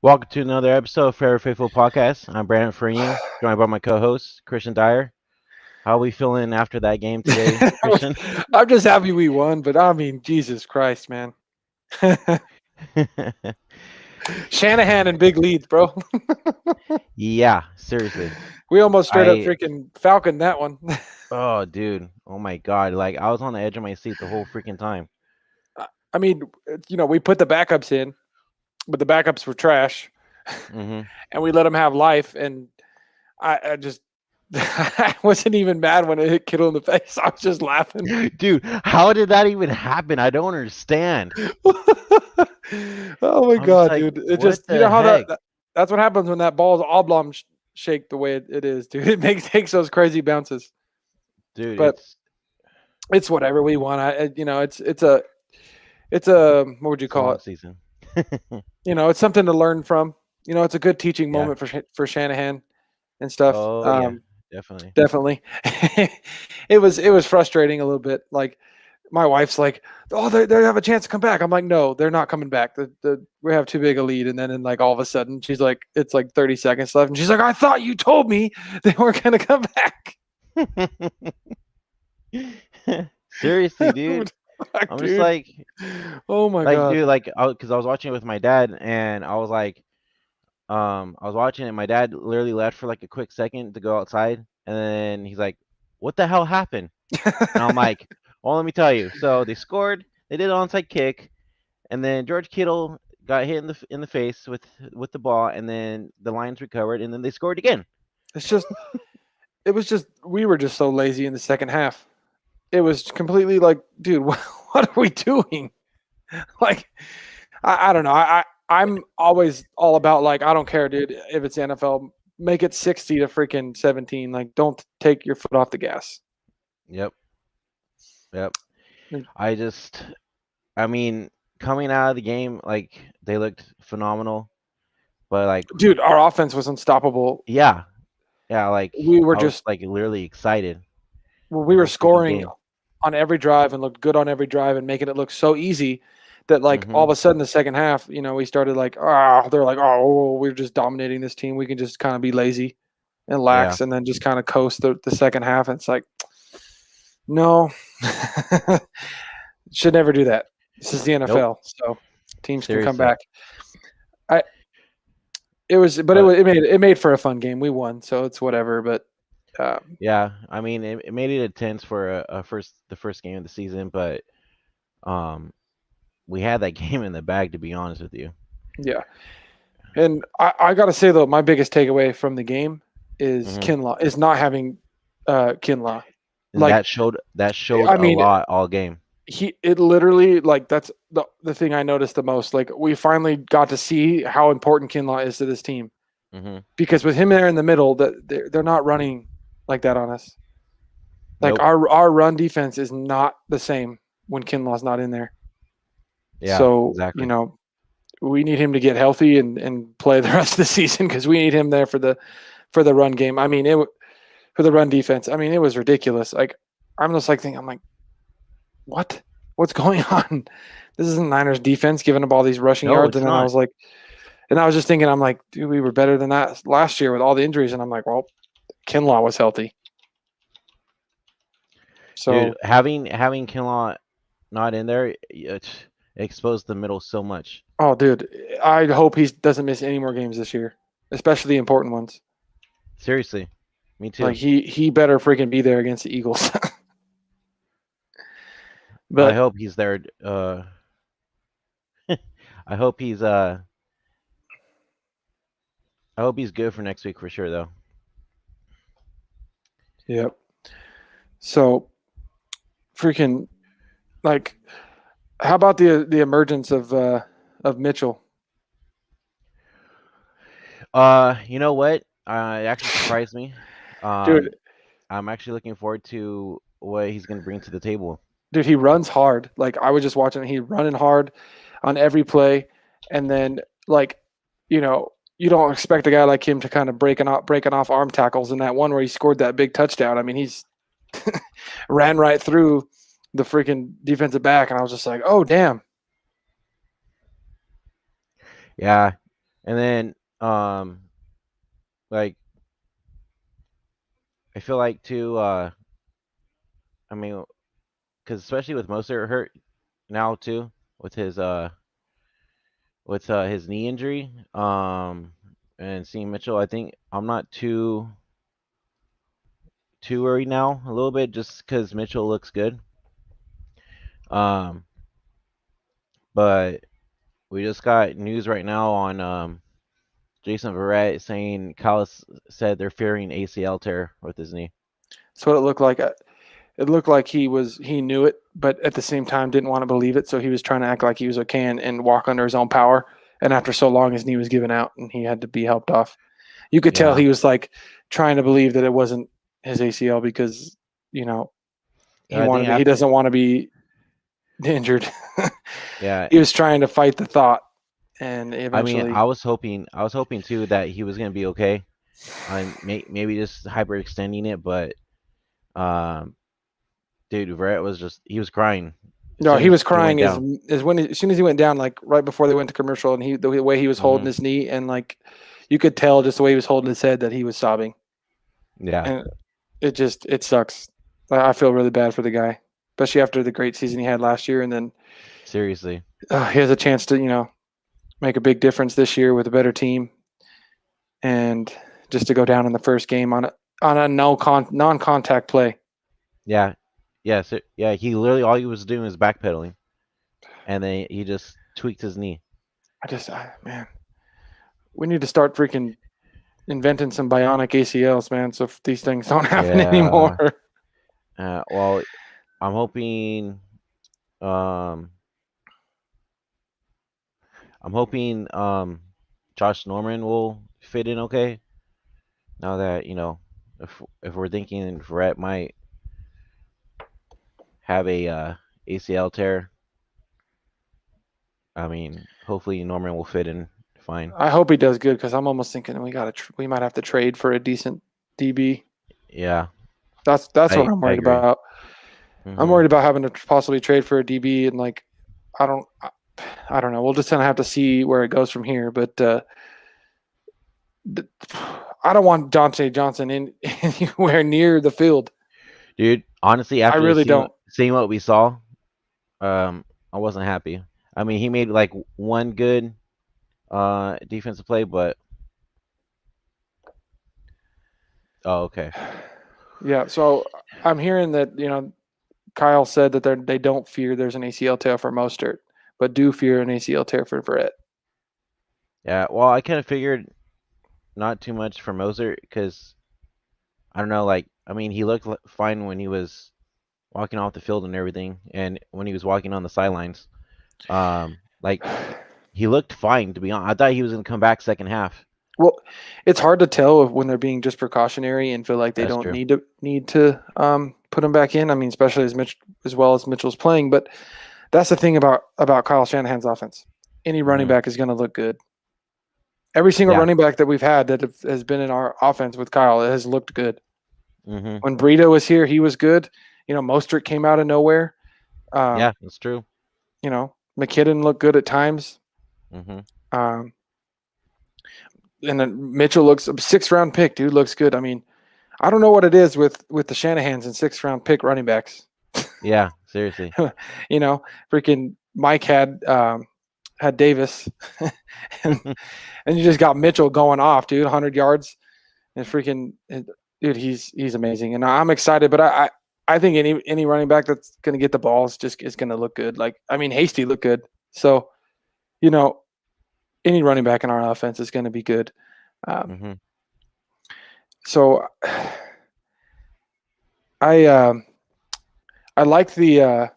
Welcome to another episode of Fair Faithful Podcast. I'm Brandon Fernie, joined by my co-host Christian Dyer. How are we feeling after that game today, Christian? I'm just happy we won, but I mean, Jesus Christ, man. Shanahan and big leads, bro. Yeah, seriously. We almost straight up I freaking Falcon that one. oh dude, oh my god, like I was on the edge of my seat the whole freaking time. I mean, we put the backups in, but the backups were trash, hmm and we let them have life. And I just, I wasn't even mad when it hit Kittle in the face. I was just laughing. Dude, how did that even happen? I don't understand. Oh my I'm just god, like, dude! It what just, the how heck? that's what happens when that ball's oblong shake the way it is, dude. It takes those crazy bounces. Dude, But it's whatever we want. It's a what would you it's a call long it? season. It's something to learn from. It's a good teaching Yeah. moment for Shanahan and stuff. Oh yeah, definitely. Definitely. It was frustrating a little bit. Like my wife's like, "Oh, they have a chance to come back." I'm like, "No, they're not coming back. We have too big a lead." And then like all of a sudden, she's like, "It's like 30 seconds left," and she's like, "I thought you told me they weren't going to come back." Seriously, dude. Fuck, I'm just dude. Oh my god. dude, because I was watching it with my dad, and I was like, I was watching it. My dad literally left for like a quick second to go outside, and then he's like, "What the hell happened?" And I'm like, "Well, let me tell you. So they scored. They did an onside kick, and then George Kittle got hit in the face with the ball, and then the Lions recovered, and then they scored again." It's just it was just we were just so lazy in the second half. It was completely like, dude, what are we doing? Like, I don't know. I'm always all about like I don't care, dude. If it's NFL, make it 60 to freaking 17. Like, don't take your foot off the gas. Yep, yep. I just, I mean, coming out of the game, like they looked phenomenal, but like, Dude, our offense was unstoppable. yeah, yeah, like We were I was just like literally excited we the were whole freaking scoring game. on every drive and looked good on every drive and making it look so easy that like all hmm of a sudden the second half, we started like, they're like, oh, we're just dominating this team. We can just kind of be lazy and Yeah. lax and then just kind of coast the second half. And it's like, no, should never do that. This is the Nope. NFL, so teams can come Seriously. back. I it was, but But it made for a fun game. We won, so it's whatever. But yeah, I mean, it made it intense for the first game of the season, but um, we had that game in the bag to be honest with you. yeah, and I got to say though, my biggest takeaway from the game is hmm Kinlaw is not having Kinlaw. And Like, that showed I a mean, lot all game. it literally like that's the thing I noticed the most. Like, we finally got to see how important Kinlaw is to this team hmm because with him there in the middle, that they're not running like that on us. Like Nope. our run defense is not the same when Kinlaw's not in there. Yeah. So Exactly. we need him to get healthy and play the rest of the season because we need him there for the run game. I mean, for the run defense. I mean, it was ridiculous. Like, I'm just like thinking, I'm like, what? What's going on? This isn't Niners defense giving up all these rushing No, yards. it's And then I not. was like, and I was just thinking, I'm like, dude, we were better than that last year with all the injuries. And I'm like, well, Kinlaw was healthy. Dude, So, having Kinlaw not in there, it exposed the middle so much. oh, dude, I hope he doesn't miss any more games this year, especially the important ones. Seriously, me Like, too. he better freaking be there against the Eagles. I But hope he's there. I hope he's uh, I hope he's good for next week for sure, though. yeah, so freaking like, how about the emergence of Mitchell, You know what? It actually surprised me. dude? Um, I'm actually looking forward to what he's gonna bring to the table. Dude, he runs hard. Like, I was just watching, he running hard on every play, and then like, you know, you don't expect a guy like him to kind of breaking off arm tackles in that one where he scored that big touchdown. I mean, he's ran right through the freaking defensive back, and I was just like, oh damn. Yeah, And then like I feel like too I mean, because especially with Mostert hurt now too with his knee injury, and seeing Mitchell, I think I'm not too worried now a little bit just because Mitchell looks good. Um, but we just got news right now on Jason Verrett saying Callis said they're fearing ACL tear with his knee. That's what it looked like. It looked like he knew it, but at the same time didn't want to believe it. So he was trying to act like he was okay and walk under his own power. And after so long, his knee was giving out, and he had to be helped off. You could tell Yeah, he was like trying to believe that it wasn't his ACL because you know I think he after doesn't want to be injured. yeah, He was trying to fight the thought, and I mean eventually, I was hoping too that he was gonna be okay. Maybe just hyperextending it, but um, dude, Verrett was just he was crying as no, soon he as was he went crying down. as soon as he went down, like right before they went to commercial, and the way he was holding Hmm. his knee, and like you could tell just the way he was holding his head that he was sobbing, Yeah, and it sucks. I feel really bad for the guy, especially after the great season he had last year, and then seriously. he has a chance to make a big difference this year with a better team, and just to go down in the first game on a non contact play. Yeah, yeah, yeah. He literally all he was doing was backpedaling, and then he just tweaked his knee. Man, we need to start freaking inventing some bionic ACLs, man. So if these things don't happen anymore. Yeah. Well, I'm hoping. Um, I'm hoping. Josh Norman will fit in okay. Now that if we're thinking Verrett might have a ACL tear, I mean, hopefully Norman will fit in fine. I hope he does good because I'm almost thinking we might have to trade for a decent DB. Yeah, That's what I'm I worried agree. about. I'm Hmm. worried about having to possibly trade for a DB and like I don't I don't know. We'll just kind of have to see where it goes from here. But I don't want Dante Johnson anywhere near the field. Dude, honestly, I after really don't. seeing what we saw, I wasn't happy. I mean, he made like one good defensive play, but oh, okay. Yeah. So I'm hearing that Kyle said that they don't fear there's an ACL tear for Mostert, but do fear an ACL tear for Verrett. Yeah, well, I kind of figured not too much for Moser because I don't know, like I mean, he looked fine when he was walking off the field and everything, and when he was walking on the sidelines, like he looked fine to be honest. I thought he was gonna come back second half. Well, it's hard to tell when they're being just precautionary and feel like they That's don't true. need to put him back in. I mean, especially as well as Mitchell's playing. But that's the thing about Kyle Shanahan's offense. Any running Hmm. back is going to look good. Every single Yeah. running back that we've had that has been in our offense with Kyle it has looked good. Hmm. When Breida was here, he was good. Mostert came out of nowhere. Yeah, Um, that's true. McKinnon looked good at times. Hmm. Um, and then Mitchell looks a 6th round pick, dude, looks good. I mean, I don't know what it is with the Shanahans and 6th round pick running backs. Yeah, seriously. Freaking Mike had Davis, and and you just got Mitchell going off, dude, 100 yards, and dude, he's amazing, and I'm excited. But I think any running back that's gonna get the balls just is gonna look good. Like I mean, Hasty looked good, so you know any running back in our offense is gonna be good. Um, Hmm. so I I like the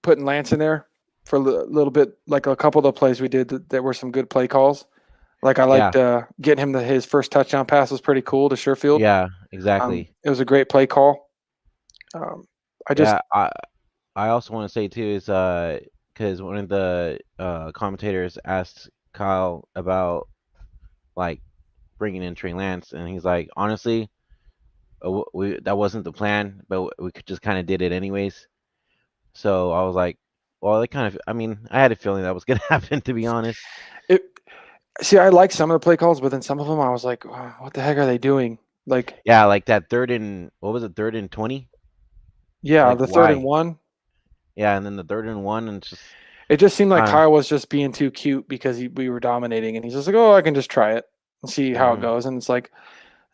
putting Lance in there for a little bit, like a couple of the plays we did that were some good play calls. Like I Yeah, liked getting him his first touchdown pass was pretty cool to Sherfield. yeah, exactly. It was a great play call. Um, I just Yeah, I also want to say too is because one of the commentators asked Kyle about like bringing in Trey Lance, and he's like, honestly, we that wasn't the plan, but we could just kind of did it anyways. So I was like, well, that kind of, I mean, I had a feeling that was gonna happen, to be honest. it See, I like some of the play calls, but then some of them I was like, oh, what the heck are they doing? Like, Yeah, like that what was it, 3rd and 20? yeah, Like the 3rd and 1. yeah, and then the 3rd and 1, and it's just It just seemed like kind of. Kyle was just being too cute because we were dominating, and he's just like, oh, I can just try it and see how it Hmm. goes. And it's like,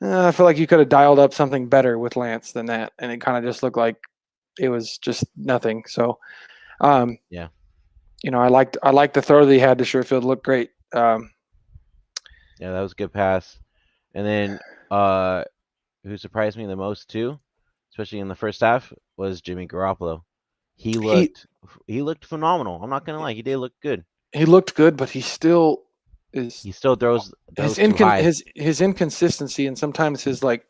I feel like you could have dialed up something better with Lance than that, and it kind of just looked like it was just nothing. So, um, Yeah, I liked the throw that he had to Sherfield. Looked great. yeah, that was a good pass. And then uh, who surprised me the most too, especially in the first half, was Jimmy Garoppolo. He he looked he looked phenomenal. I'm not gonna lie, he did look good. he looked good, but he still is He still his throws too high. his inconsistency and sometimes his like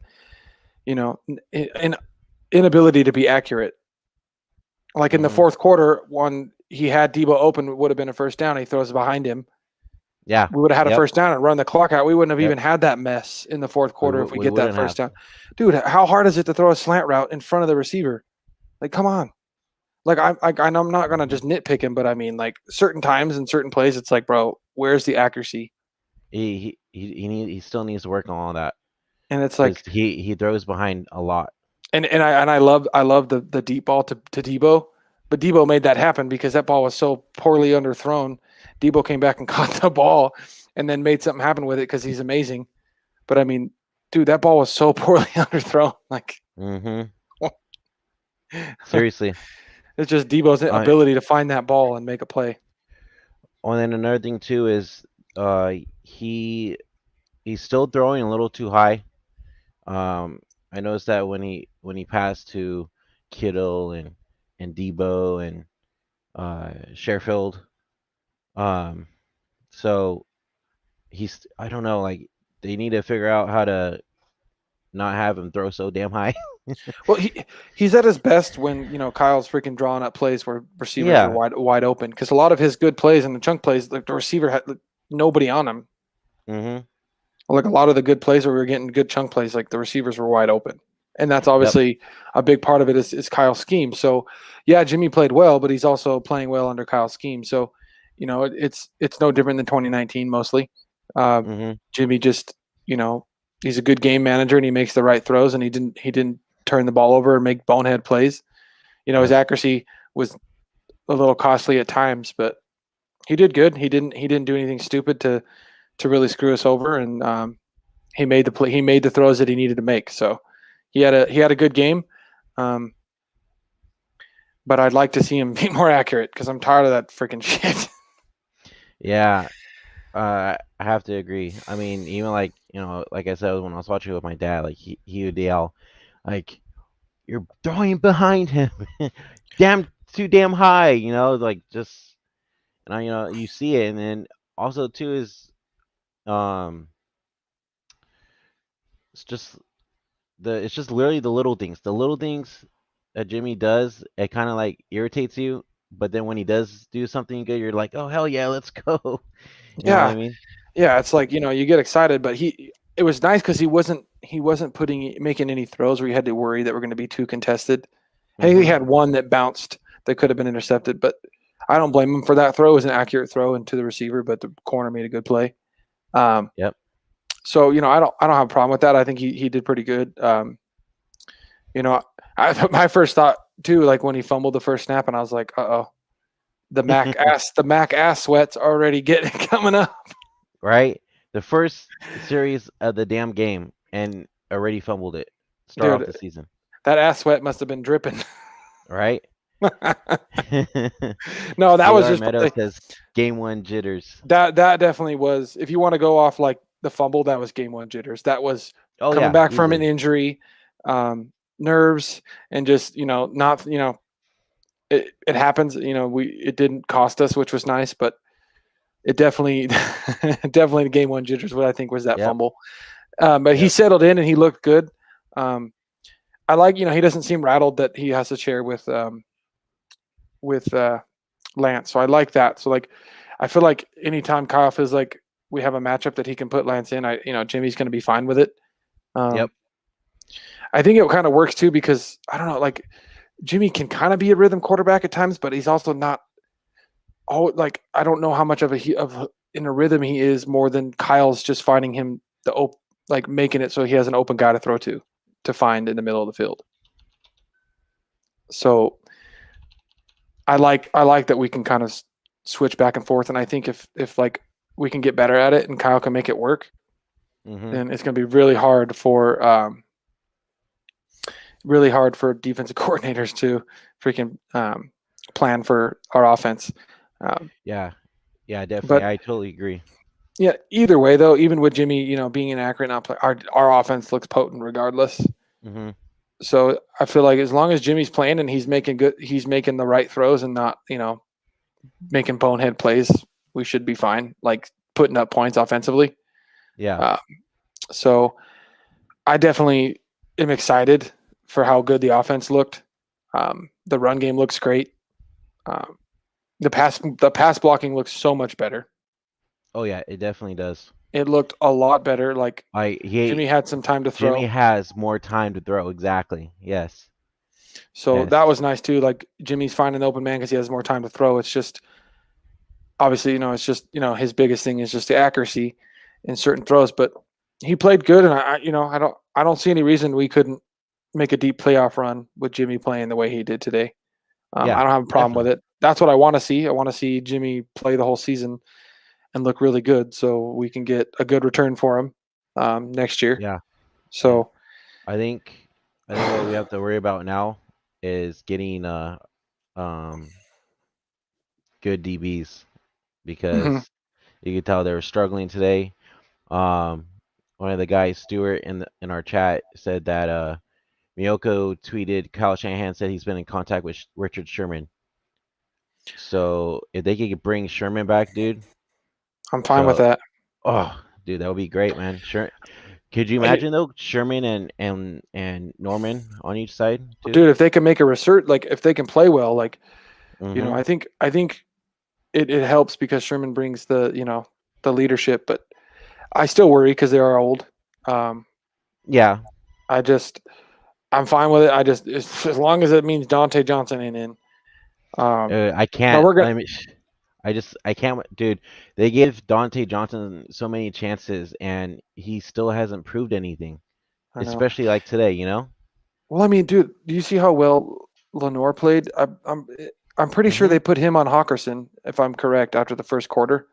inability to be accurate. Like in the Hmm. fourth quarter, when he had Debo open, it would have been a first down. He throws behind him. Yeah. We would have had a Yep. first down and run the clock out. We wouldn't have Yep. even had that mess in the fourth quarter if we We get that wouldn't first have. down. Dude, how hard is it to throw a slant route in front of the receiver? Like, come on. Like I'm not gonna Hmm. just nitpick him, but I mean, like certain times and certain plays, it's like, bro, where's the accuracy? He still needs to work on all that And it's because like, he throws behind a lot. and I love the deep ball to Debo, but Debo made that happen because that ball was so poorly underthrown. Debo came back and caught the ball, and then made something happen with it because he's amazing. But I mean, dude, that ball was so poorly underthrown. Like, Hmm. Seriously. it's just Debo's Uh, ability to find that ball and make a play. and then another thing too is uh he he's still throwing a little too high. I noticed that when he passed to Kittle and Debo and Sherfield. Um, so I don't know, like they need to figure out how to not have him throw so damn high. Well, he's at his best when Kyle's freaking drawing up plays where receivers are Yeah. wide open because a lot of his good plays and the chunk plays, like the receiver had like, nobody on him. Mhm. Like a lot of the good plays where we were getting good chunk plays, like the receivers were wide open, and that's Yep. obviously a big part of it is Kyle's scheme. So, yeah, Jimmy played well, but he's also playing well under Kyle's scheme. So, it's no different than 2019 mostly. Uh, Mhm. Jimmy just you know he's a good game manager and he makes the right throws and he didn't turn the ball over and make bonehead plays. His Yep. accuracy was a little costly at times, but he did good. He didn't do anything stupid to really screw us over, and he made the play. He made the throws that he needed to make. So he had a good game, um, but I'd like to see him be more accurate because I'm tired of that freaking shit. Yeah. I have to agree. I mean, even like like I said when I was watching it with my dad, like he would yell, like you're throwing behind him, damn too damn high, like just and you see it, and then also too is um it's just it's just literally the little things. The little things that Jimmy does, it kind of like irritates you, but then when he does do something good, you're like, oh hell yeah, let's go. You know what I Yeah, mean? yeah. It's like you get excited, but it was nice because he wasn't making any throws where you had to worry that we're going to be too contested. I think he Mhm. had one that bounced that could have been intercepted, but I don't blame him for that throw. It was an accurate throw into the receiver, but the corner made a good play. Um, Yep. so I don't have a problem with that. I think he did pretty good. You know, my first thought too, like when he fumbled the first snap, and I was like, oh, the Mac ass sweat's already getting coming up. Right? The first series of the damn game and already fumbled it. Start off Dude, the season, that ass sweat must have been dripping. right? No, that was JR just Meadows says game one jitters. that definitely was. If you want to go off like the fumble, that was game one jitters. That was Oh coming yeah, back from an easily. injury, nerves, and just not it happens. It didn't cost us, which was nice, but it definitely definitely the game one jitters. What I think was that Yep. fumble, but he Yep. settled in and he looked good. Um, I like he doesn't seem rattled that he has to share with Lance. So I like that. So like I feel like anytime Kyle feels like we have a matchup that he can put Lance in, Jimmy's going to be fine with it. Yep. Um, I think it kind of works too because I don't know, like Jimmy can kind of be a rhythm quarterback at times, but he's also not. Oh, like I don't know how much of in a rhythm he is more than Kyle's just finding him like making it so he has an open guy to throw to find in the middle of the field. So I like that we can kind of switch back and forth, and I think if like we can get better at it and Kyle can make it work, then it's going to be really hard for defensive coordinators to freaking plan for our offense. Yeah, definitely. But I totally agree. yeah, either way though, even with Jimmy, being inaccurate, not play, our offense looks potent regardless. Mm-hmm. So I feel like as long as Jimmy's playing and he's making the right throws and not making bonehead plays, we should be fine. Like putting up points offensively. Yeah. So I definitely am excited for how good the offense looked. The run game looks great. The pass blocking looks so much better. Oh yeah, it definitely does. It looked a lot better. Like Jimmy had some time to throw. Jimmy has more time to throw. Exactly. Yes. So that was nice too. Like Jimmy's finding the open man because he has more time to throw. It's just obviously, it's just his biggest thing is just the accuracy in certain throws. But he played good, and I don't see any reason we couldn't make a deep playoff run with Jimmy playing the way he did today. I don't have a problem with it. That's what I want to see. I want to see Jimmy play the whole season and look really good, so we can get a good return for him next year. Yeah. So I think what we have to worry about now is getting good DBs because you could tell they were struggling today. One of the guys, Stuart, in our chat said that Miyoko tweeted Kyle Shanahan said he's been in contact with Richard Sherman. So if they could bring Sherman back, dude, I'm fine with that. Oh, dude, that would be great, man. Sure. Could you imagine though, Sherman and Norman on each side, too? Dude, if they can make a research, like if they can play well, like I think it helps because Sherman brings the leadership, but I still worry because they are old. Yeah. I'm fine with it. As long as it means Dante Johnson ain't in. I can't. I can't, dude. They give Dante Johnson so many chances, and he still hasn't proved anything. Especially like today, Well, I mean, dude, do you see how well Lenore played? I'm pretty sure they put him on Hawkerson, if I'm correct, after the first quarter.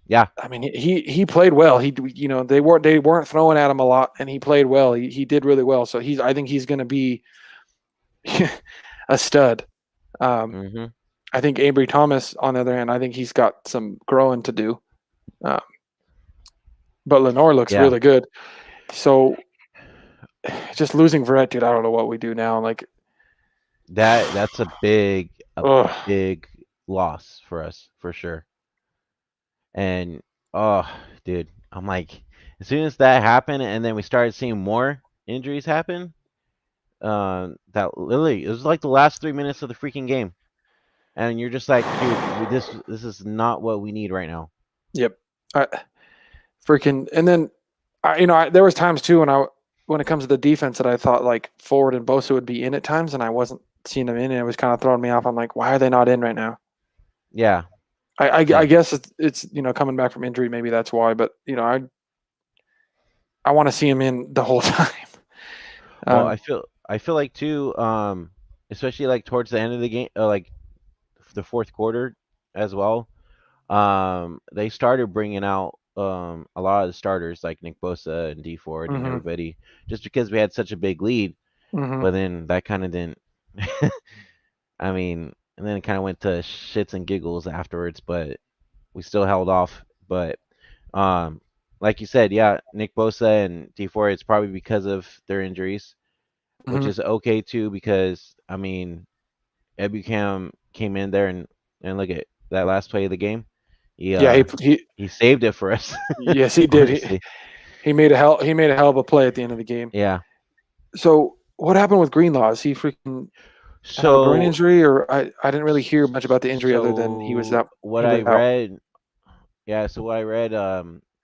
Yeah. I mean, he played well. They weren't throwing at him a lot, and he played well. He did really well. So I think he's going to be a stud. I think Avery Thomas, on the other hand, I think he's got some growing to do. But Lenore looks really good. So just losing Verrett, dude, I don't know what we do now. Like that's a big loss for us, for sure. And dude, I'm like, as soon as that happened, and then we started seeing more injuries happen, that literally it was like the last 3 minutes of the freaking game, and you're just like, dude, this is not what we need right now. Yep. And then, there was times too when it comes to the defense that I thought like Ford and Bosa would be in at times, and I wasn't seeing them in, and it was kind of throwing me off. I'm like, why are they not in right now? Yeah. I guess it's coming back from injury, maybe that's why. But I want to see him in the whole time. Well, I feel like too, especially like towards the end of the game, like the fourth quarter as well. They started bringing out a lot of the starters like Nick Bosa and D Ford and everybody, just because we had such a big lead. But then that kind of didn't. I mean, and then it kind of went to shits and giggles afterwards, but we still held off. But like you said, yeah, Nick Bosa and D Ford, it's probably because of their injuries, which is okay too, because I mean, Ebukam came in there and look at that last play of the game. He saved it for us. Yes, he did. He made a hell of a play at the end of the game. Yeah. So what happened with Greenlaw? Is he freaking had a groin injury, or I didn't really hear much about the injury other than he was out. What I read, so what I read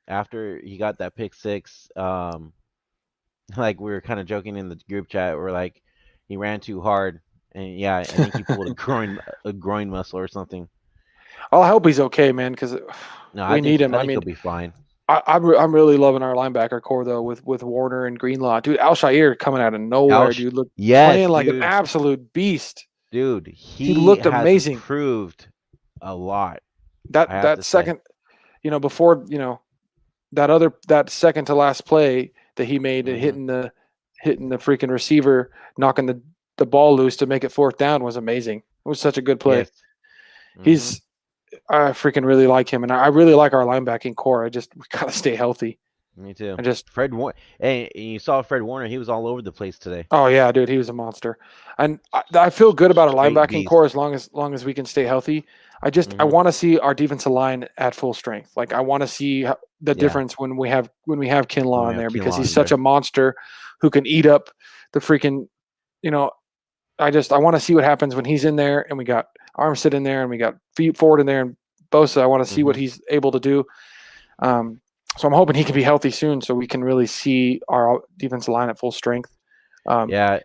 after he got that pick six, like we were kind of joking in the group chat, we're like he ran too hard, and I think he pulled a groin muscle or something. I'll hope he's okay, man, because No, We need him. I I think he'll mean, be fine. I'm really loving our linebacker core though with Warner and Greenlaw. Dude, Alshire coming out of nowhere, Alsh, dude, look yes, playing like an dude, absolute beast. dude, He he looked has amazing. improved a lot. I That have to that say. second, before that second to last play that he made, Hmm. hitting the freaking receiver, knocking the ball loose to make it fourth down was amazing. It was such a good play. Yes. Hmm. He's I freaking really like him, and I really like our linebacking core. We gotta stay healthy. Me too. I just Fred Warner. Hey, you saw Fred Warner. He was all over the place today. Oh yeah, dude, he was a monster, and I feel good about our Straight linebacking beast. core as long as we can stay healthy. I Hmm. want to see our defensive line at full strength. Like I want to see the Yeah. difference when we have When Kinlaw we in have there because Keelan he's in such there. a monster who can eat up the freaking. You know, I want to see what happens when he's in there and we got Armstead in there and we got feet forward in there and Bosa. I want to see what Hmm. he's able to do. Um, so I'm hoping he can be healthy soon so we can really see our defensive line at full strength. Yeah,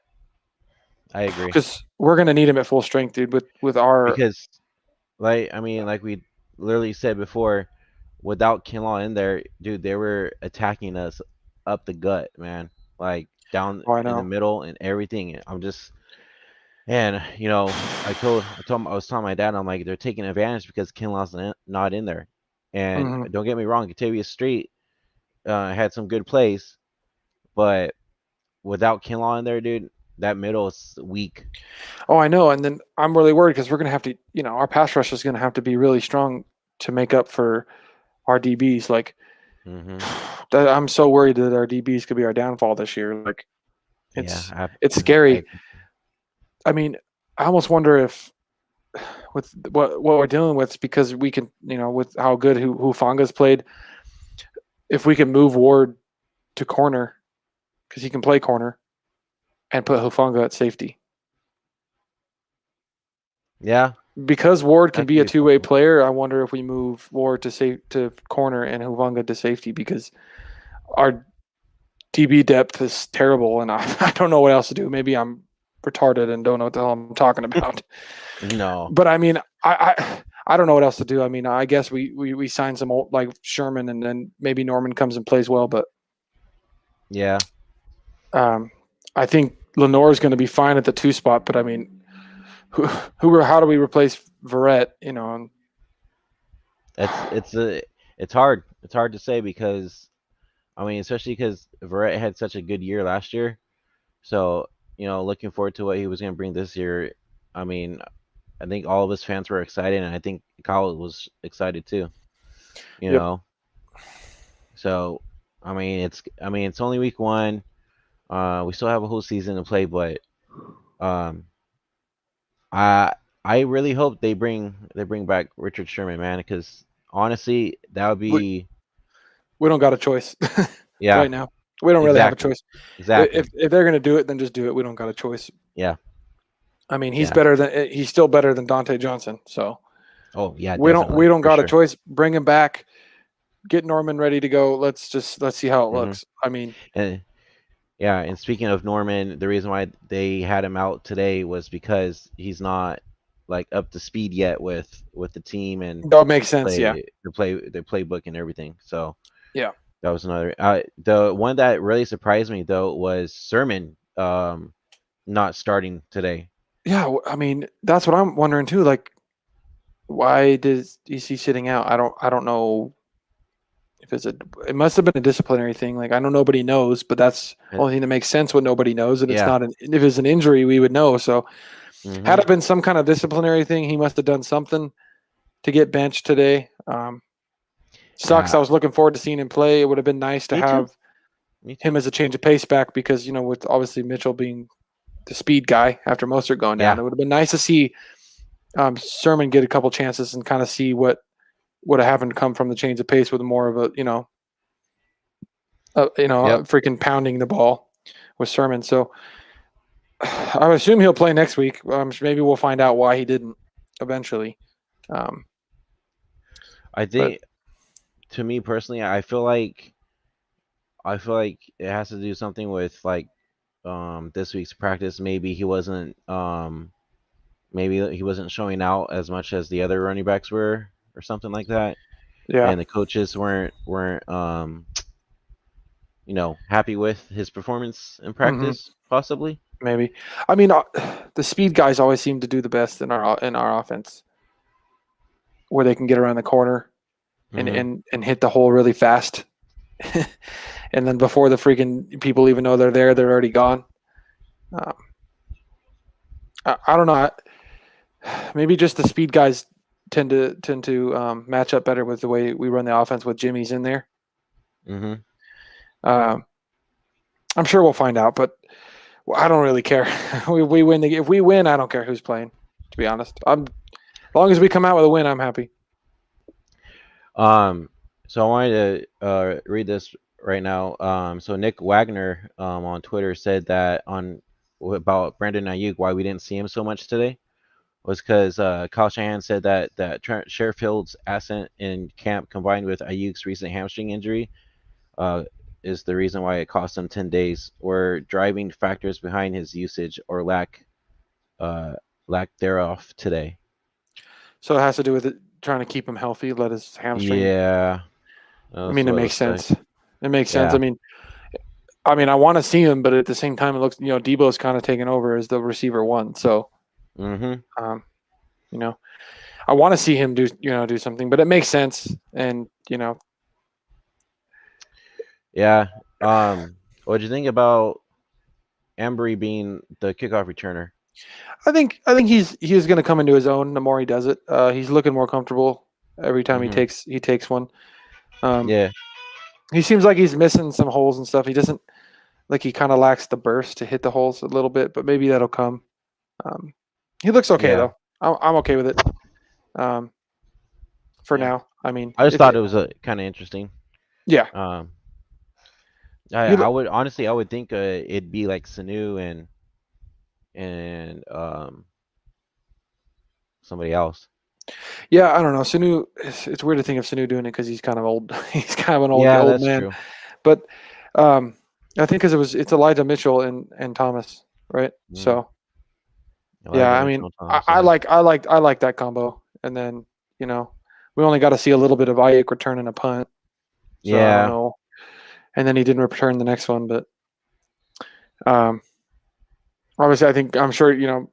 I agree. Because we're gonna need him at full strength, dude. With our Because, like, I mean, like we literally said before, without Keelan in there, dude, they were attacking us up the gut, man. Like down oh, I in the know. middle and everything. I'm just, and I was telling my dad, I'm like, they're taking advantage because Keelan's not in there. And Hmm. don't get me wrong, Octavia Street had some good plays, but without Kinlaw in there, dude, that middle is weak. Oh, I know. And then I'm really worried because we're gonna have to, our pass rush is gonna have to be really strong to make up for our DBs. Like, Hmm. I'm so worried that our DBs could be our downfall this year. Like, Yeah, it's I scary. agree. I mean, I almost wonder if with what we're dealing with, because we can, with how good Hufanga's played, if we can move Ward to corner because he can play corner and put Hufanga at safety. Yeah, Because Ward can that could be a be two-way something. player, I wonder if we move Ward to corner and Huvanga to safety because our DB depth is terrible, and I don't know what else to do. Maybe I'm retarded and don't know what the hell I'm talking about. No. But I mean, I don't know what else to do. I mean, I guess we sign some old like Sherman, and then maybe Norman comes and plays well. But Yeah, um, I think Lenore is going to be fine at the two spot. But I mean, how do we replace Verrett? And it's a it's hard. It's hard to say because I mean, especially because Verrett had such a good year last year. So looking forward to what he was going to bring this year. I mean, I think all of us fans were excited, and I think Kyle was excited too. You yep. know, so I mean it's only week one. We still have a whole season to play, but um, I I really hope they bring back Richard Sherman, man, because honestly, that would We, be we don't got a choice yeah, right now. We don't really have a exactly, choice. exactly, If they're going to do it, then just do it. We don't got a choice. yeah, I mean, yeah. he's still better than Dante Johnson. So Oh yeah, we definitely don't for got a sure. choice. Bring him back. Get Norman ready to go. Let's see how it Hmm. looks. I mean, And yeah, and speaking of Norman, the reason why they had him out today was because he's not like up to speed yet with the team and that makes sense. Yeah, the playbook and everything. So yeah, that was another. The one that really surprised me though was Sermon not starting today. yeah. I mean, that's what I'm wondering too. Like, why is he sitting out? I don't know if it must have been a disciplinary thing. Like I know nobody knows, but that's the Uh, only thing that makes sense when nobody knows, and it's Yeah. not if it's an injury, we would know. So had Hmm. it been some kind of disciplinary thing, he must have done something to get benched today. Sucks. Yeah. I was looking forward to seeing him play. It would have been nice to Me too. have Me him too. as a change of pace back because with obviously Mitchell being the speed guy after Mostert going down, Yeah. it would have been nice to see Sermon get a couple chances and kind of see what would have happened to come from the change of pace with more of Yep. freaking pounding the ball with Sermon. So I would assume he'll play next week. Maybe we'll find out why he didn't eventually. Um, I but think to me personally, I feel like it has to do something with like this week's practice. Maybe he wasn't showing out as much as the other running backs were or something like that. Yeah. and the coaches weren't happy with his performance in Hmm. practice, possibly. Maybe. I mean, the speed guys always seem to do the best in our offense, where they can get around the corner and Hmm. hit the hole really fast, and then before the freaking people even know they're there, they're already gone. Um, I don't know. Maybe just the speed guys tend to match up better with the way we run the offense with Jimmy's in there. Hmm. Um, I'm sure we'll find out, but I don't really care. we win if we win, I don't care who's playing. To be honest, as long as we come out with a win, I'm happy. So I wanted to read this right now. So Nick Wagner on Twitter said that on about Brandon Ayuk, why we didn't see him so much today was because Kyle Shanahan said that Trent Sherfield's absence in camp combined with Ayuk's recent hamstring injury uh, is the reason why it cost him 10 days, or driving factors behind his usage or uh, lack thereof today. So it has to do with it, trying to keep him healthy, let his hamstring. Yeah, I that's mean, it what it makes looks like. sense. It makes sense. Yeah. I want to see him, but at the same time, it looks Debo's kind of taken over as the receiver one. So, Mm-hmm. um, you know, I want to see him do something, but it makes sense. And Yeah. What do you think about Embry being the kickoff returner? I think he's going to come into his own the more he does it. He's looking more comfortable every time Mm-hmm. he takes one. Um, Yeah. he seems like he's missing some holes and stuff. He doesn't like he kind of lacks the burst to hit the holes a little bit, but maybe that'll come. Um, he looks okay Yeah. though. I'm okay with it. Um, for Yeah. now, I mean, I just if thought it was kind of interesting. yeah, Um, he I look, would honestly, I would think it'd be like Sanu and somebody else. yeah. I don't know. Sanu, it's weird to think of Sanu doing it because he's kind of old. He's kind of an Yeah, old that's man. true. But I think because it's Elijah Mitchell and Thomas, right? Mm. So yeah, Elijah I mean, Mitchell Thomas. I Yeah. like that combo. And then we only got to see a little bit of Ayuk returning a punt, so I don't Yeah. know. And then he didn't return the next one, but um, obviously, I'm sure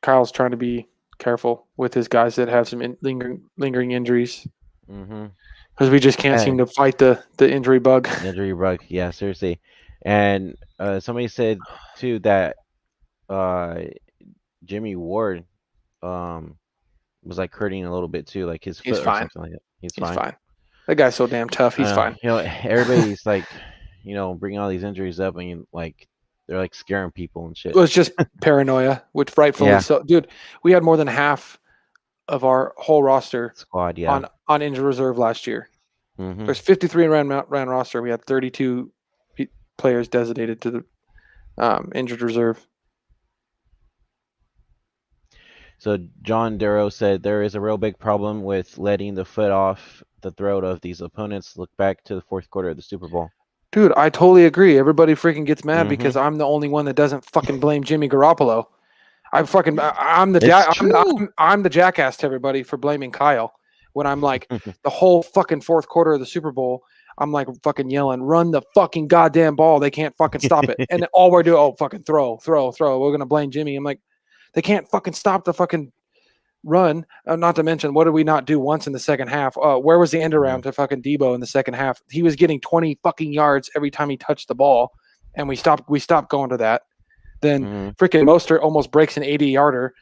Kyle's trying to be careful with his guys that have some lingering injuries Mm-hmm. because we just can't seem And to fight the injury bug. injury bug. Yeah, seriously. And somebody said too that uh Jimmy Ward um was like hurting a little bit too, like his He's foot or fine. something like that. He's He's fine. fine. That guy's so damn tough. I He's don't know. fine. Everybody's like, bringing all these injuries up, and like they're like scaring people and shit. Well, it's just paranoia, which rightfully Yeah, so. Dude, we had more than half of our whole roster squad. Yeah. on injured reserve last year. Hmm. There's 53 ran roster. We had 32 players designated to the injured reserve. So John Darrow said there is a real big problem with letting the foot off the throat of these opponents. Look back to the fourth quarter of the Super Bowl. Dude, I totally agree. Everybody freaking gets mad Hmm. because I'm the only one that doesn't fucking blame Jimmy Garoppolo. I'm It's true. I'm the jackass to everybody for blaming Kyle when I'm like the whole fucking fourth quarter of the Super Bowl. I'm like fucking yelling, run the fucking goddamn ball. They can't fucking stop it. And all we're doing, fucking throw. We're gonna blame Jimmy. I'm like, they can't fucking stop the fucking run. Not to mention, what did we not do once in the second half? Where was the end around to fucking Debo in the second half? He was getting 20 fucking yards every time he touched the ball, and we stopped going to that. Then Hmm. freaking Mostert almost breaks an 80-yarder.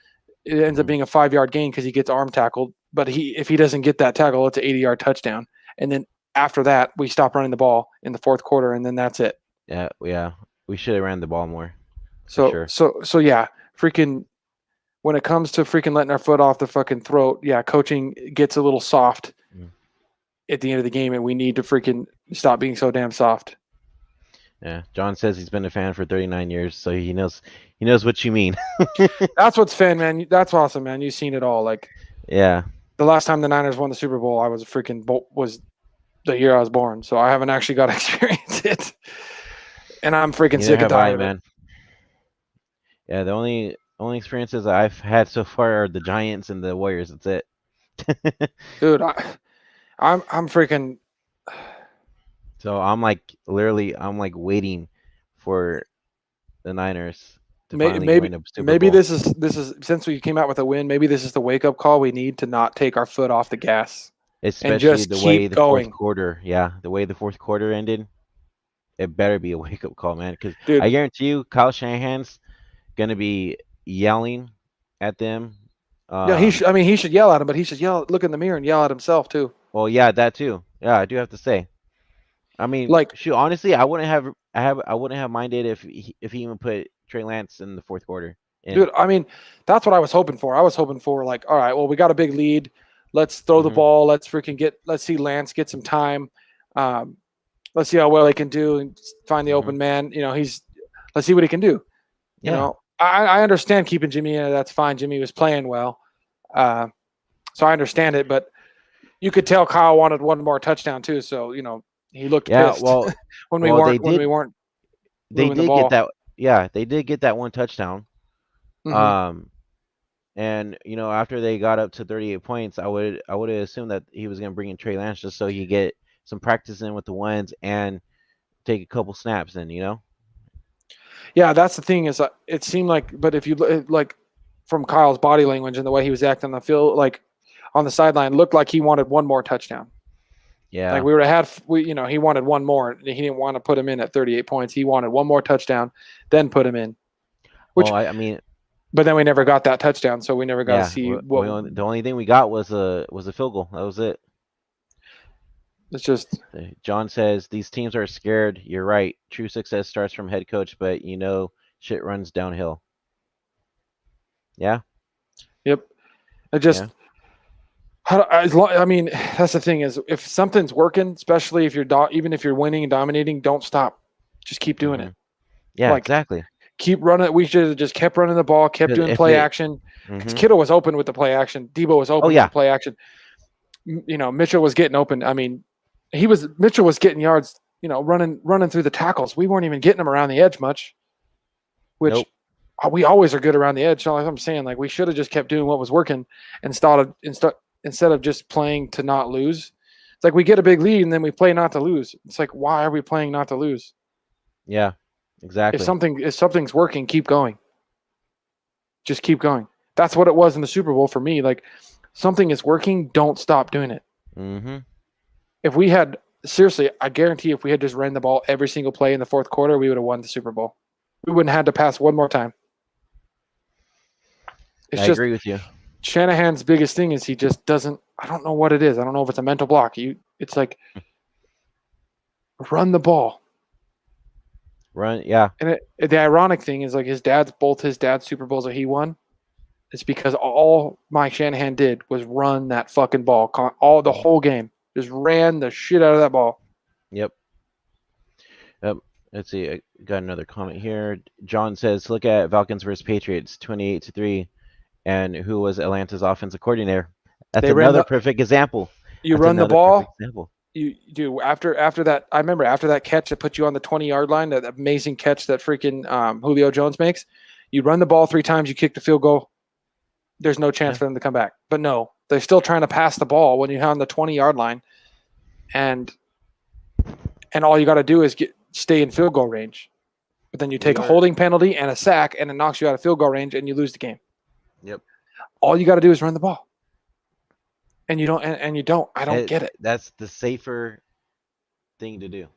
It ends up being a 5-yard gain because he gets arm tackled. But if he doesn't get that tackle, it's an 80-yard touchdown. And then after that, we stop running the ball in the fourth quarter, and then that's it. Yeah, yeah. We should have ran the ball more, for So sure. so yeah, freaking when it comes to freaking letting our foot off the fucking throat, yeah, coaching gets a little soft Mm. at the end of the game, and we need to freaking stop being so damn soft. Yeah. John says he's been a fan for 39 years, so he knows what you mean. That's what's fan, man. That's awesome, man. You've seen it all. Like Yeah. the last time the Niners won the Super Bowl, I was was the year I was born, so I haven't actually got to experience it, and I'm freaking Neither sick and have I, tired of it. man. Yeah, the only experiences I've had so far are the Giants and the Warriors. That's it. Dude, I'm freaking. So I'm like literally, I'm like waiting for the Niners to finally Maybe win a Super maybe Bowl, this is since we came out with a win. Maybe this is the wake up call. We need to not take our foot off the gas and especially just the way keep the fourth going, quarter. Yeah, the way the fourth quarter ended. It better be a wake up call, man. Because I dude. guarantee you, Kyle Shanahan's gonna be yelling at them. Yeah, Um, I mean, he should yell at him, but he should look in the mirror and yell at himself too. well, yeah, that too. Yeah, I do have to say. I mean, Like, shoot, honestly, I wouldn't have minded if he even put Trey Lance in the fourth quarter. And dude, I mean, that's what I was hoping for. I was hoping for like, all right, well, we got a big lead. Let's throw the hmm ball. Let's see Lance get some time. Um, let's see how well he can do and find the hmm open man. Let's see what he can do. yeah, I understand keeping Jimmy in. That's fine. Jimmy was playing well. Uh, so I understand it, but you could tell Kyle wanted one more touchdown too. So, he looked yeah. pissed when we Well, weren't they moving the did get ball. that. Yeah, they did get that one touchdown. Hmm. Um, and after they got up to 38 points, I would have assumed that he was gonna bring in Trey Lance just so he get some practice in with the ones and take a couple snaps in. Yeah, that's the thing is it seemed like, but if you like from Kyle's body language and the way he was acting on the field, like on the sideline, looked like he wanted one more touchdown. Like Yeah. we would have had, he wanted one more. He didn't want to put him in at 38 points. He wanted one more touchdown, then put him in. Well, Which, I mean, but then we never got that touchdown, so we never got to yeah. see what. The only thing we got was a field goal. That was it. It's just, John says these teams are scared. You're right. True success starts from head coach, but shit runs downhill. Yeah, yep. It just, yeah. I mean, that's the thing is if something's working, especially if even if you're winning and dominating, don't stop. Just keep doing hmm it. Yeah, Like exactly. keep running. We should have just kept running the ball, kept Because doing if play it, action. Because hmm Kittle was open with the play action. Debo was oh open with the yeah, play action. Mitchell was getting open. I mean, Mitchell was getting yards. Running through the tackles. We weren't even getting him around the edge much, which nope, we always are good around the edge. So like I'm saying, like we should have just kept doing what was working instead of just playing to not lose. It's like we get a big lead and then we play not to lose. It's like why are we playing not to lose? yeah, If exactly. something's working, keep going. Just keep going. That's what it was in the Super Bowl for me. Like something is working, don't stop doing it. hmm If we had seriously, I guarantee if we had just ran the ball every single play in the fourth quarter, we would have won the Super Bowl. We wouldn't have had to pass one more time. It's I just agree with you. Shanahan's biggest thing is he just doesn't. I don't know what it is. I don't know if it's a mental block. It's like run the ball. Run, yeah, And the ironic thing is like both his dad's Super Bowls that he won. It's because all Mike Shanahan did was run that fucking ball the whole game. Just ran the shit out of that ball. yep. Let's see. I got another comment here. John says, "Look at Falcons versus Patriots, 28-3, and who was Atlanta's offensive coordinator? That's They ran another the perfect example. you That's run the another perfect ball. example. You do after that. I remember after that catch that put you on the 20-yard line, that amazing catch that freaking Julio Jones makes. You run the ball 3 times, you kick the field goal. There's no chance Yeah. for them to come back. But no, they're still trying to pass the ball when you're on the 20-yard line, and all you got to do is stay in field goal range. But then you take We a are. holding penalty and a sack, and it knocks you out of field goal range, and you lose the game. Yep. All you got to do is run the ball, and you don't. And you don't. I don't get it. That's the safer thing to do.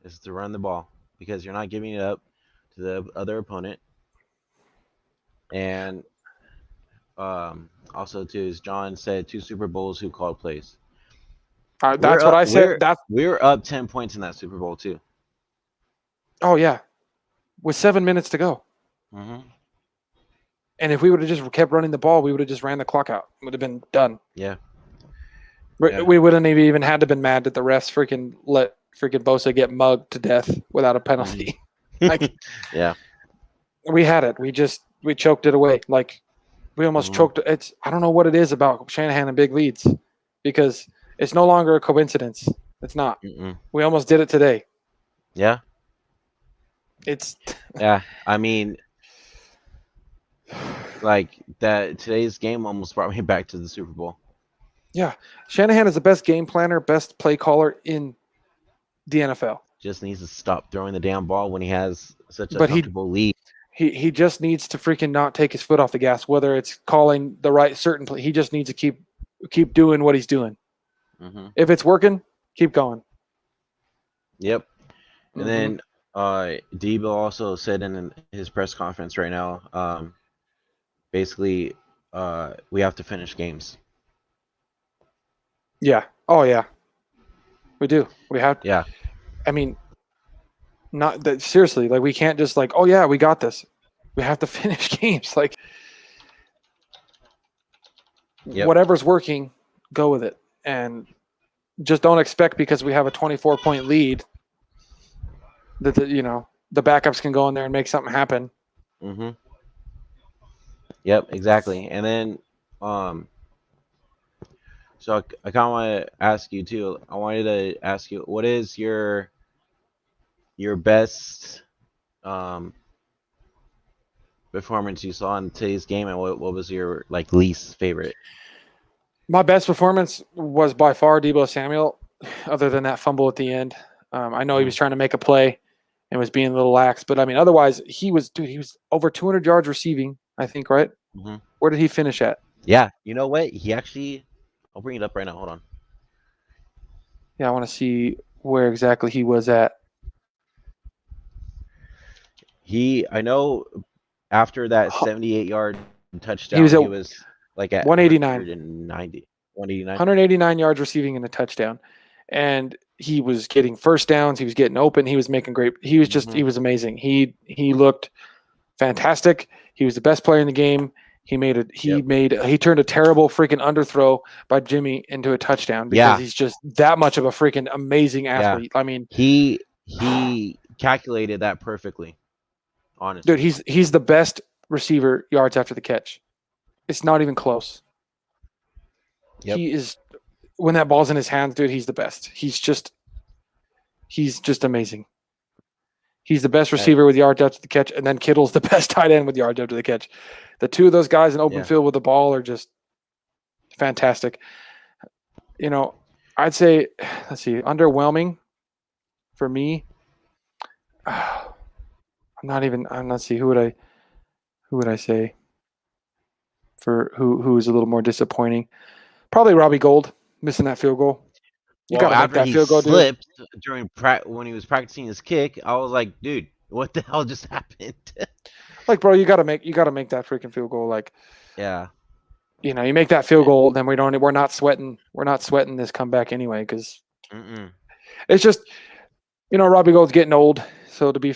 Is to run the ball because you're not giving it up to the other opponent. And also, too, as John said, 2 Super Bowls, who called plays. We're That's what up. I said. We're up 10 points in that Super Bowl too. Oh yeah, with 7 minutes to go. hmm And if we would have just kept running the ball, we would have just ran the clock out. It would have been done. Yeah. We wouldn't have even had to been mad that the refs freaking let freaking Bosa get mugged to death without a penalty. Like Yeah. we had it. We choked it away. Like we almost Mhm. choked. I don't know what it is about Shanahan and big leads because it's no longer a coincidence. It's not. Mm-mm. We almost did it today. Yeah. It's Yeah. I mean, like that. Today's game almost brought me back to the Super Bowl. Yeah, Shanahan is the best game planner, best play caller in the NFL. Just needs to stop throwing the damn ball when he has such a But he comfortable lead. he just needs to freaking not take his foot off the gas. Whether it's calling the right certain play, he just needs to keep doing what he's doing. Mm-hmm. If it's working, keep going. Yep. And Mm-hmm. then Debo also said in his press conference right now, basically, we have to finish games. Yeah. Oh yeah. We do. We have. Yeah. I mean, not that seriously. Like we can't just like, oh yeah, we got this. We have to finish games. Like Yep. whatever's working, go with it, and just don't expect because we have a 24-point lead that the backups can go in there and make something happen. Mm-hmm. Yep. Exactly. And then, so I kind of want to ask you too. I wanted to ask you, what is your best um performance you saw in today's game, and what was your like least favorite? My best performance was by far Debo Samuel, other than that fumble at the end. I know he was trying to make a play and was being a little lax, but I mean, otherwise he was over 200 yards receiving, I think, right? Mm-hmm. Where did he finish at? Yeah. You know what? He actually. I'll bring it up right now. Hold on. Yeah, I want to see where exactly he was at. I know after that 78-yard He was touchdown, at he was like at 189. 189. 189 yards receiving and a touchdown. And he was getting first downs. He was getting open. He was making great. He was Mm-hmm. he was amazing. He looked fantastic. He was the best player in the game. He turned a terrible freaking underthrow by Jimmy into a touchdown because he's just that much of a freaking amazing athlete. I mean, he calculated that perfectly. Honestly, dude, he's the best receiver yards after the catch. It's not even close. Yep. He is when that ball's in his hands, dude, he's the best. He's just amazing. He's the best receiver with yards after the catch, and then Kittle's the best tight end with yards after the catch. The two of those guys in open field with the ball are just fantastic. You know, I'd say, let's see, underwhelming for me. I'm not see who would I say for who is a little more disappointing. Probably Robbie Gould missing that field goal. You got to make that field goal, dude. During when he was practicing his kick, I was like, dude, what the hell just happened? Like, bro, you got to make that freaking field goal. Like, yeah, you make that field goal, then we're not sweating this comeback anyway because it's just Robbie Gould's getting old, so to be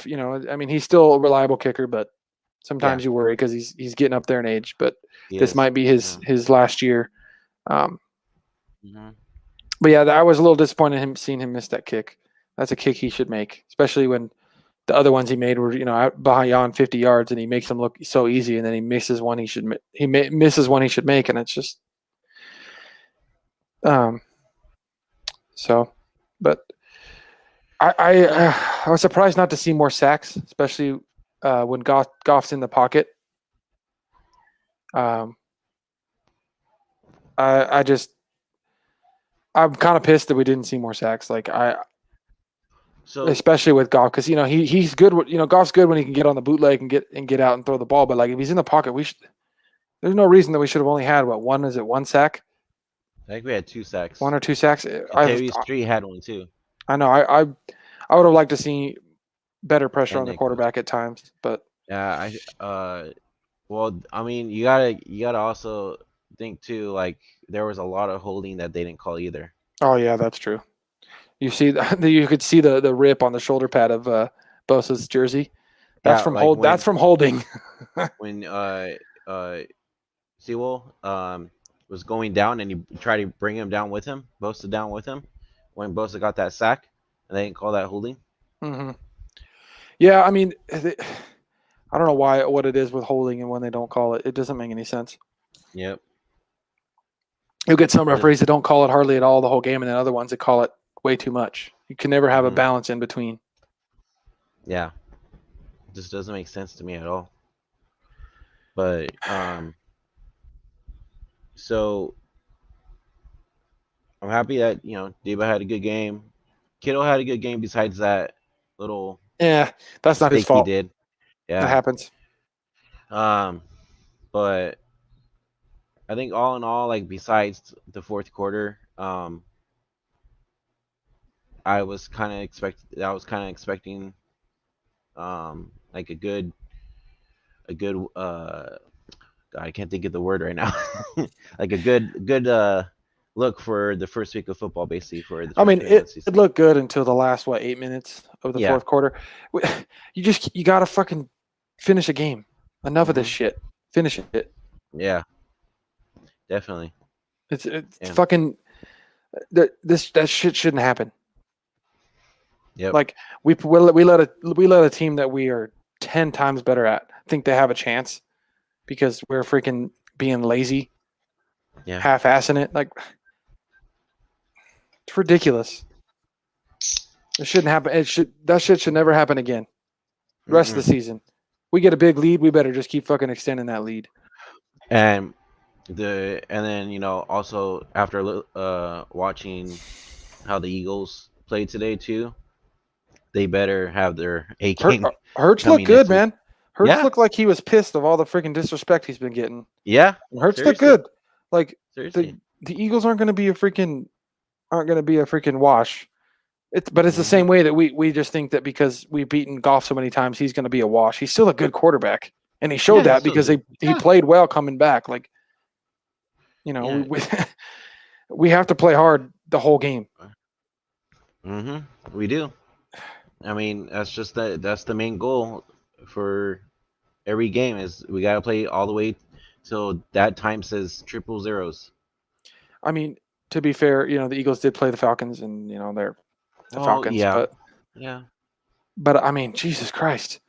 I mean he's still a reliable kicker, but sometimes you worry because he's getting up there in age. But this might be his last year. But yeah, I was a little disappointed in seeing him miss that kick. That's a kick he should make, especially when the other ones he made were out beyond 50 yards, and he makes them look so easy, and then he misses one misses one he should make, and it's just so. But I was surprised not to see more sacks, especially when Goff's in the pocket. I'm kind of pissed that we didn't see more sacks. Like especially with Goff, because he's good. Goff's good when he can get on the bootleg and get out and throw the ball. But like if he's in the pocket, there's no reason that we should have only had one sack? I think we had 2 sacks. 1 or 2 sacks. Terry Street had one too. I know. I would have liked to see better pressure on the quarterback at times, but yeah, well, I mean, you gotta also think too. Like there was a lot of holding that they didn't call either. Oh yeah, that's true. You see, you could see the rip on the shoulder pad of Bosa's jersey. That's from That's from holding. When Sewell was going down and he tried to bring him down with him, Bosa down with him. When Bosa got that sack, and they didn't call that holding. Mm-hmm. Yeah, I mean, I don't know what it is with holding and when they don't call it. It doesn't make any sense. Yep. You'll get some referees that don't call it hardly at all the whole game, and then other ones that call it way too much. You can never have a balance in between. Yeah. It just doesn't make sense to me at all. But so I'm happy that Debo had a good game. Kittle had a good game. Besides that little Yeah, that's not his mistake he fault. did. That Yeah. happens. But I think all in all, like besides the fourth quarter, I was kind of expecting like a good I can't think of the word right now. Like a good look for the first week of football, basically for the I mean, 2021 it season. looked good until the last 8 minutes of the Yeah. fourth quarter. You gotta fucking finish a game. Enough of this Mhm. shit. Finish it. Yeah. Definitely. It's Yeah. fucking that shit shouldn't happen. Yep. Like we let a team that we are 10 times better at think they have a chance because we're freaking being lazy, Yeah. half-assing it. Like it's ridiculous. It shouldn't happen. That shit should never happen again. The rest of the Mm-mm. season, we get a big lead. We better just keep fucking extending that lead. And then also after watching how the Eagles played today too, they better have their A Hurt, game Hurts looked coming good, next week. man. Hurts Yeah. looked like he was pissed of all the freaking disrespect he's been getting. Yeah. Hurts looked Seriously. good. Like the Seriously. the Eagles aren't going to be a freaking wash. But it's the Hmm. same way that we just think that because we've beaten Goff so many times, he's going to be a wash. He's still a good quarterback, and he showed Yeah. He's that still because good. he Yeah. played well coming back. Like Yeah. we have to play hard the whole game. We do. I mean, that's the main goal for every game is we gotta play all the way till that time says triple zeros. I mean, to be fair, the Eagles did play the Falcons, and they're the Well, Falcons, yeah, but yeah, I mean, Jesus Christ.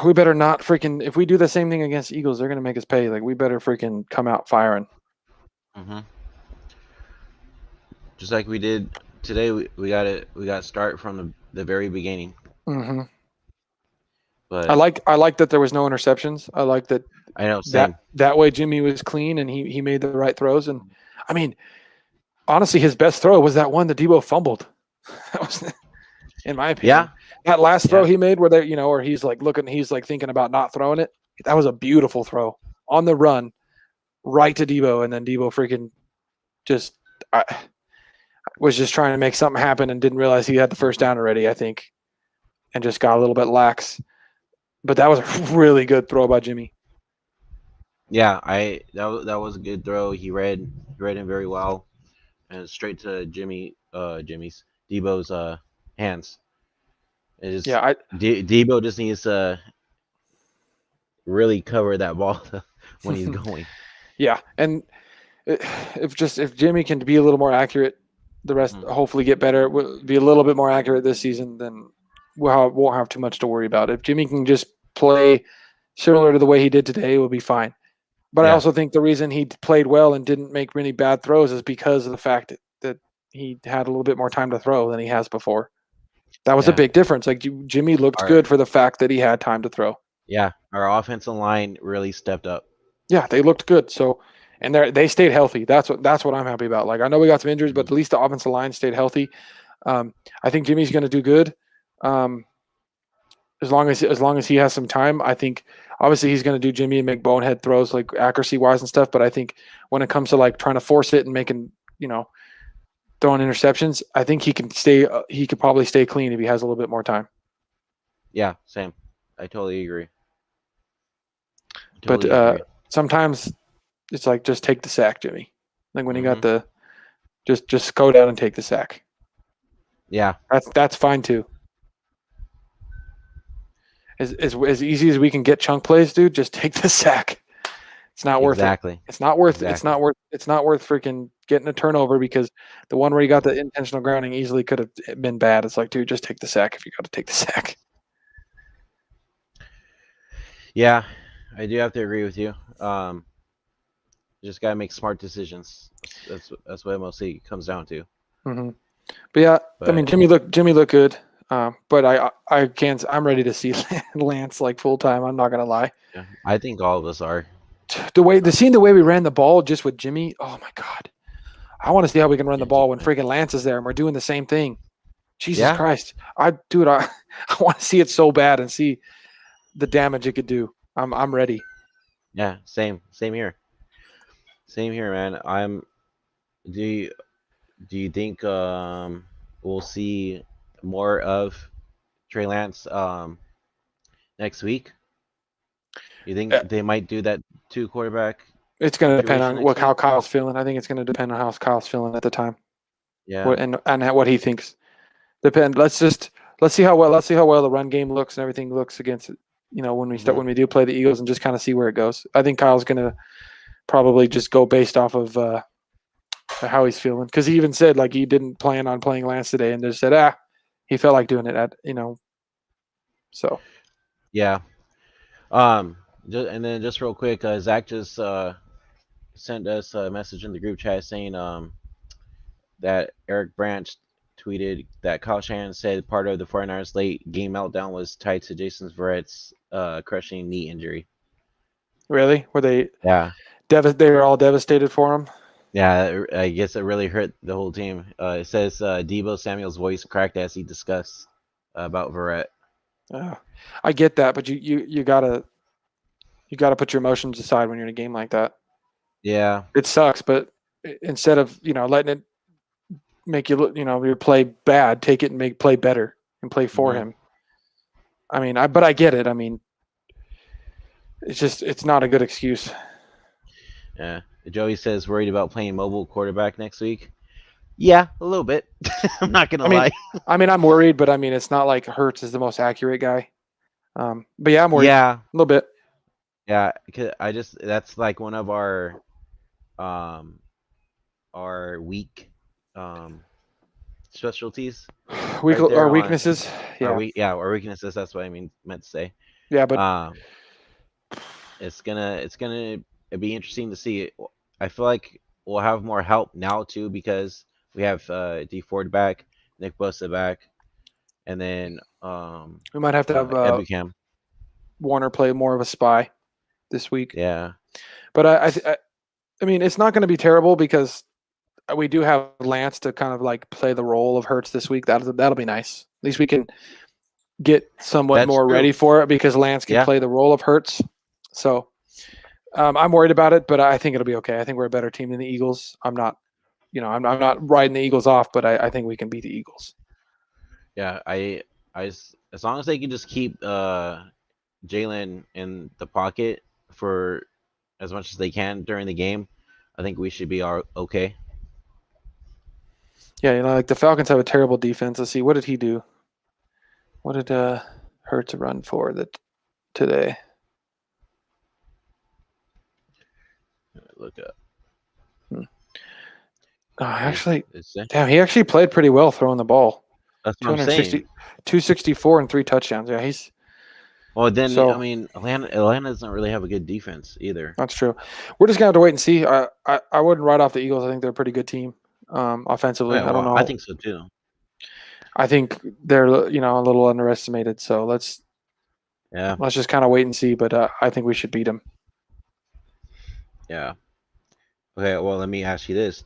We better not freaking. If we do the same thing against the Eagles, they're gonna make us pay. Like we better freaking come out firing. hmm just like we did today. We got to start from the very beginning. Hmm. I But like I like that there was no interceptions. I like that I know, that same. that way Jimmy was clean and he made the right throws. And I mean, honestly, his best throw was that one that Debo fumbled. That was, in my Yeah, opinion, that last throw yeah, he made where where he's like looking, he's like thinking about not throwing it. That was a beautiful throw on the run, right to Debo, and then Debo freaking just I, was just trying to make something happen and didn't realize he had the first hmm down already. I think, and just got a little bit lax. But that was a really good throw by Jimmy. yeah. That was a good throw. He read him very well and straight to Jimmy's Debo's hands. It just Yeah, I Debo just needs to really cover that ball when he's going. yeah, and if Jimmy can be a little more accurate, the rest Hmm. hopefully get better. Will be a little bit more accurate this season, then won't have too much to worry about. If Jimmy can just play similar to the way he did today, we'll be fine. But I Yeah, also think the reason he played well and didn't make many bad throws is because of the fact that he had a little bit more time to throw than he has before. That was a yeah. big difference. Like Jimmy looked Our good for the fact that he had time to throw. yeah, our offensive line really stepped up. Yeah, they looked good. So, and they stayed healthy. That's what I'm happy about. Like I know we got some injuries, but Mhm. at least the offensive line stayed healthy. I think Jimmy's going to do good. Um, as long as he has some time, I think obviously he's going to do Jimmy and make bonehead throws like accuracy wise and stuff. But I think when it comes to like trying to force it and making throwing interceptions, I think he can stay. He could probably stay clean if he has a little bit more time. Yeah, same. I totally agree. I But totally agree. sometimes it's like just take the sack, Jimmy. Like when he got Hmm. the just go down and take the sack. Yeah, That's fine too. As easy as we can get chunk plays, dude, just take the sack. It's not worth it. exactly. It's not worth it's Exactly. not worth it's not worth freaking getting a turnover because the one where you got the intentional grounding easily could have been bad. It's like, dude, just take the sack if you got to take the sack. Yeah, I do have to agree with you. You just gotta make smart decisions. That's what it mostly comes down to. Hmm. But yeah, I mean, But Jimmy looked good. But I can't. I'm ready to see Lance like full time. I'm not gonna lie. yeah, I think all of us are. The way we ran the ball just with Jimmy. Oh my god. I want to see how we can run the Yeah, ball when freaking Lance is there and we're doing the same thing. Jesus yeah, Christ. I want to see it so bad and see the damage it could do. I'm ready. yeah. Same here. Same here, man. Do you, do you think we'll see more of Trey Lance next week? You Uh, think they might do that two quarterback It's going to depend situation on next how week? Kyle's feeling. I think it's going to depend on how Kyle's feeling at the time, Yeah. and what he thinks. Let's see how well the run game looks and everything looks against it. Hmm. When we do play the Eagles, and just kind of see where it goes. I think Kyle's going to probably just go based off of how he's feeling, because he even said like he didn't plan on playing Lance today, and just said he felt like doing it so. Yeah. And then just real quick, Zach just sent us a message in the group chat saying that Eric Branch tweeted that Kyle Shanahan said part of the 49ers late game meltdown was tied to Jason Verrett's crushing knee injury. Really? Were they Yeah. they were all devastated for him? Yeah, I guess it really hurt the whole team. It says Debo Samuel's voice cracked as he discussed about Verrett. I get that, but you gotta put your emotions aside when you're in a game like that. Yeah. It sucks, but instead of letting it make you look, you play bad, take it and play better and play for Hmm. him. I mean, but I get it. I mean, it's not a good excuse. Yeah. Joey says worried about playing mobile quarterback next week. Yeah, a little bit. I'm not gonna I mean, lie. I'm worried, but I mean, it's not like Hurts is the most accurate guy. But yeah, I'm worried a Yeah, little bit. yeah. That's like one of um weak um specialties right Our there on weaknesses, yeah, our weaknesses. That's what I meant to say. yeah, but Um, it's gonna be interesting to see. I feel like we'll have more help now too because we have D Ford back, Nick Bosa back, and then we might have to have Ebukam. Warner play more of a spy this week. Yeah, But I mean, it's not going to be terrible because we do have Lance to kind of like play the role of Hurts this week. That'll be nice. At least we can get somewhat that's more true. ready for it because Lance can Yeah, play the role of Hurts. So I'm worried about it, but I think it'll be okay. I think we're a better team than the Eagles. I'm not, I'm not riding the Eagles off, but I think we can beat the Eagles. yeah. As long as they can just keep Jalen in the pocket for as much as they can during the game, I think we should be okay. Yeah, like the Falcons have a terrible defense. Let's see, what did he do? What did Hurts run for today? Look up. Hmm. Oh, Is actually, is that- damn, he actually played pretty well throwing the ball. That's what I'm 260, saying. 264 and 3 touchdowns. Yeah, he's Well, then I so mean, Atlanta doesn't really have a good defense either. that's true. We're just gonna have to wait and see. I wouldn't write off the Eagles. I think they're a pretty good team Oh, offensively. yeah, I don't well, I know. think so too. I think they're a little underestimated. So Yeah, let's just kind of wait and see. But I think we should beat them. yeah. Okay, well, let me ask you this: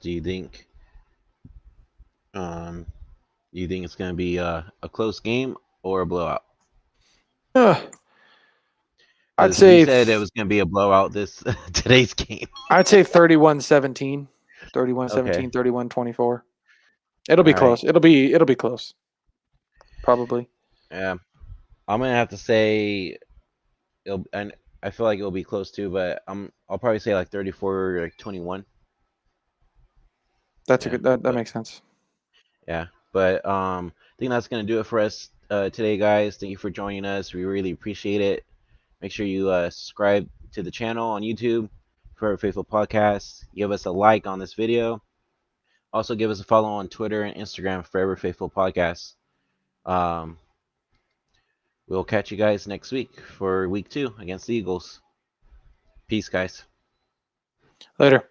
um, do you think it's gonna be a close game or a blowout? Uh, I'd Because he say said it was gonna be a blowout this today's game. I'd say 31-17, Okay, 31-17, 31-24. It'll all be right. close. It'll be close. Probably. Yeah, I'm gonna have to say and I feel like it'll be close too, but I'll probably say like 34 or like 21. That's a Yeah, good. That but makes sense. yeah, but I think that's gonna do it for us today, guys. Thank you for joining us. We really appreciate it. Make sure you subscribe to the channel on YouTube for our Faithful Podcast. Give us a like on this video. Also, give us a follow on Twitter and Instagram for Ever Faithful Podcast. Um, we'll catch you guys next week for week 2 against the Eagles. Peace, guys. Later.